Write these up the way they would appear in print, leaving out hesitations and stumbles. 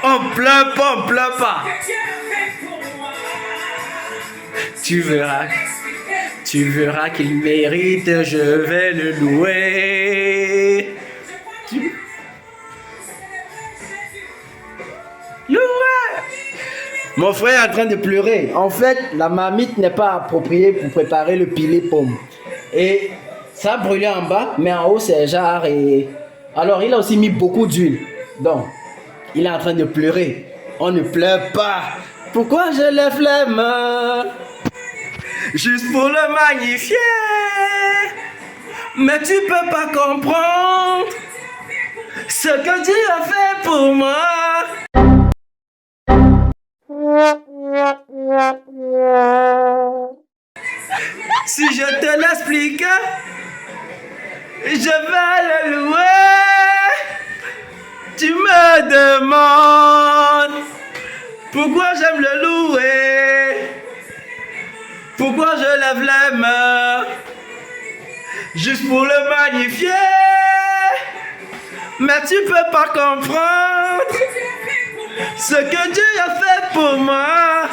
On pleure pas, on pleure pas. Tu verras qu'il mérite, je vais le louer. Mon frère est en train de pleurer. En fait, la marmite n'est pas appropriée pour préparer le pilé pomme. Et ça a brûlé en bas, mais en haut c'est jarre et... Alors il a aussi mis beaucoup d'huile. Donc, il est en train de pleurer. On ne pleure pas. Pourquoi je lève les mains? Juste pour le magnifier. Mais tu peux pas comprendre ce que Dieu a fait pour moi. Si je te l'explique, je vais le louer. Tu me demandes pourquoi j'aime le louer. Pourquoi je lève les mains juste pour le magnifier. Mais tu peux pas comprendre ce que Dieu a fait pour moi.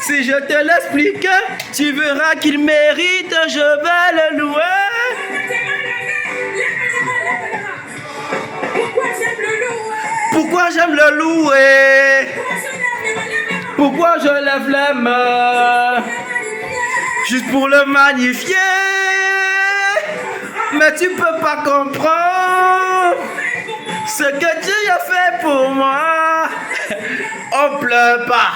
Si je te l'explique, tu verras qu'il mérite, je vais le louer. Pourquoi j'aime le louer? Pourquoi je lève les mains? Juste pour le magnifier. Mais tu peux pas comprendre ce que Dieu a fait pour moi. On pleure pas.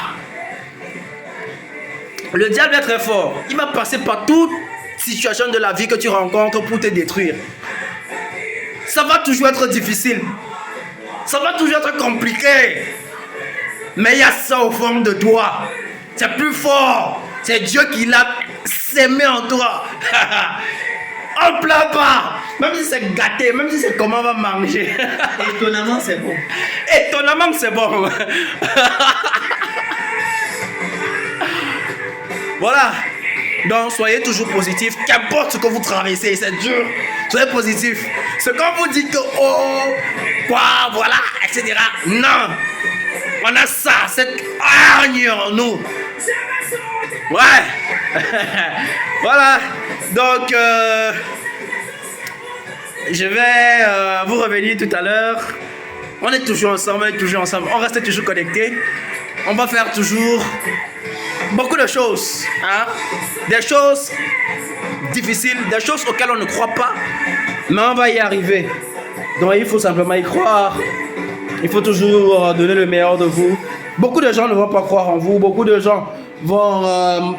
Le diable est très fort. Il va passer par toute situation de la vie que tu rencontres pour te détruire. Ça va toujours être difficile. Ça va toujours être compliqué. Mais il y a ça au fond de toi. C'est plus fort. C'est Dieu qui l'a sémé en toi. On ne pleure pas. Même si c'est gâté, même si c'est comment on va manger. Étonnamment, c'est bon. Étonnamment, c'est bon. Voilà. Donc, soyez toujours positif. Qu'importe ce que vous traversez, c'est dur. Soyez positif. Ce qu'on vous dit que, oh, quoi, voilà, etc. Non. On a ça, cette hargne en nous. Ouais. Voilà. Donc, je vais vous revenir tout à l'heure. On est toujours ensemble, on reste toujours connectés. On va faire toujours beaucoup de choses. Hein? Des choses difficiles, des choses auxquelles on ne croit pas. Mais on va y arriver. Donc, il faut simplement y croire. Il faut toujours donner le meilleur de vous. Beaucoup de gens ne vont pas croire en vous. Beaucoup de gens vont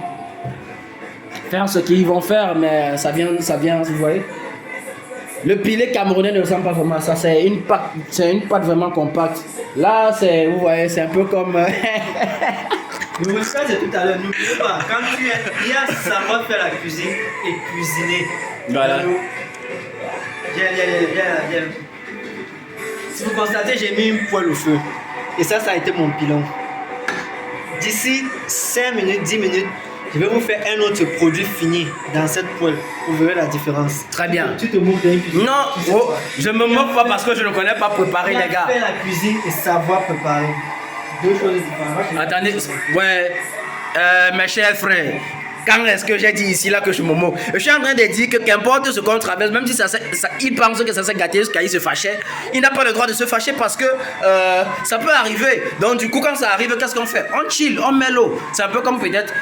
faire ce qu'ils vont faire, mais ça vient, vous voyez. Le pilé camerounais ne ressemble pas vraiment à ça. C'est une pâte vraiment compacte. Là, vous voyez, c'est un peu comme... Nous ça c'est tout à l'heure. N'oubliez pas, quand il y a savoir faire la cuisine et cuisiner. Voilà. Viens. Si vous constatez, j'ai mis une poêle au feu. Et ça a été mon pilon. D'ici 5 minutes, 10 minutes, je vais vous faire un autre produit fini dans cette poêle. Vous verrez la différence. Très bien. Tu te moques d'un cuisine. Non, je me moque pas parce que je ne connais pas préparer, les gars. Faire la cuisine et savoir préparer. Deux choses différentes. Attendez, ouais, mes chers frères, quand est-ce que j'ai dit ici là que je me moque? Je suis en train de dire que qu'importe ce qu'on traverse, même si il pense que ça s'est gâté jusqu'à il se fâchait, il n'a pas le droit de se fâcher parce que ça peut arriver. Donc du coup quand ça arrive, qu'est-ce qu'on fait? On chill, on met l'eau. C'est un peu comme peut-être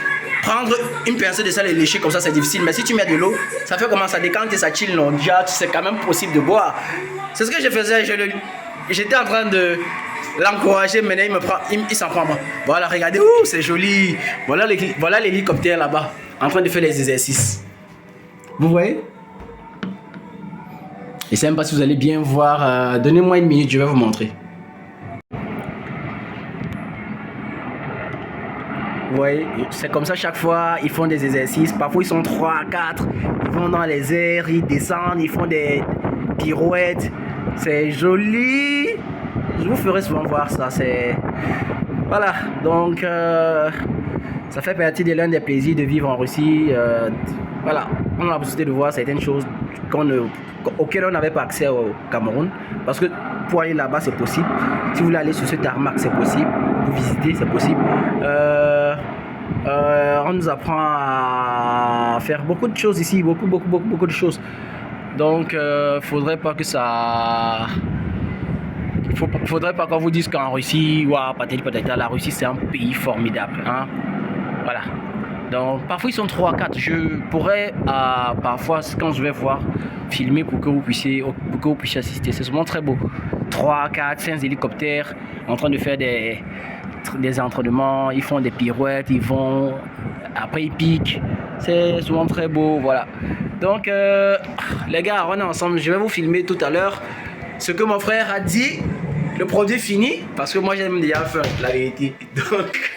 prendre une pincée de sel et lécher comme ça, c'est difficile. Mais si tu mets de l'eau, ça fait comment? Ça décante et ça chill. Non, déjà c'est quand même possible de boire. C'est ce que je faisais. J'étais en train de l'encourager, maintenant il s'en prend. Voilà, regardez, c'est joli. Voilà l'hélicoptère là-bas, en train de faire les exercices. Vous voyez? Et c'est même pas si vous allez bien voir. Donnez-moi une minute, je vais vous montrer. Vous voyez, c'est comme ça chaque fois, ils font des exercices. Parfois ils sont 3, 4, ils vont dans les airs, ils descendent, ils font des pirouettes. C'est joli. Je vous ferai souvent voir ça. Voilà, donc ça fait partie de l'un des plaisirs de vivre en Russie. Voilà, on a la possibilité de voir certaines choses auxquelles on n'avait pas accès au Cameroun. Parce que pour aller là-bas, c'est possible. Si vous voulez aller sur ce tarmac, c'est possible. Pour visiter, c'est possible. On nous apprend à faire beaucoup de choses ici, beaucoup de choses. Donc, faudrait pas que ça... Faudrait pas qu'on vous dise qu'en Russie, waouh, patata, la Russie c'est un pays formidable. Hein? Voilà. Donc, parfois ils sont 3 à 4. Je pourrais, parfois, quand je vais voir, filmer pour que vous puissiez assister. C'est souvent très beau. 3, 4, 5 hélicoptères en train de faire des entraînements. Ils font des pirouettes, ils vont. Après, ils piquent. C'est souvent très beau. Voilà. Donc, les gars, on est ensemble. Je vais vous filmer tout à l'heure ce que mon frère a dit. Le produit fini. Parce que moi, j'aime déjà faire la vérité. Donc.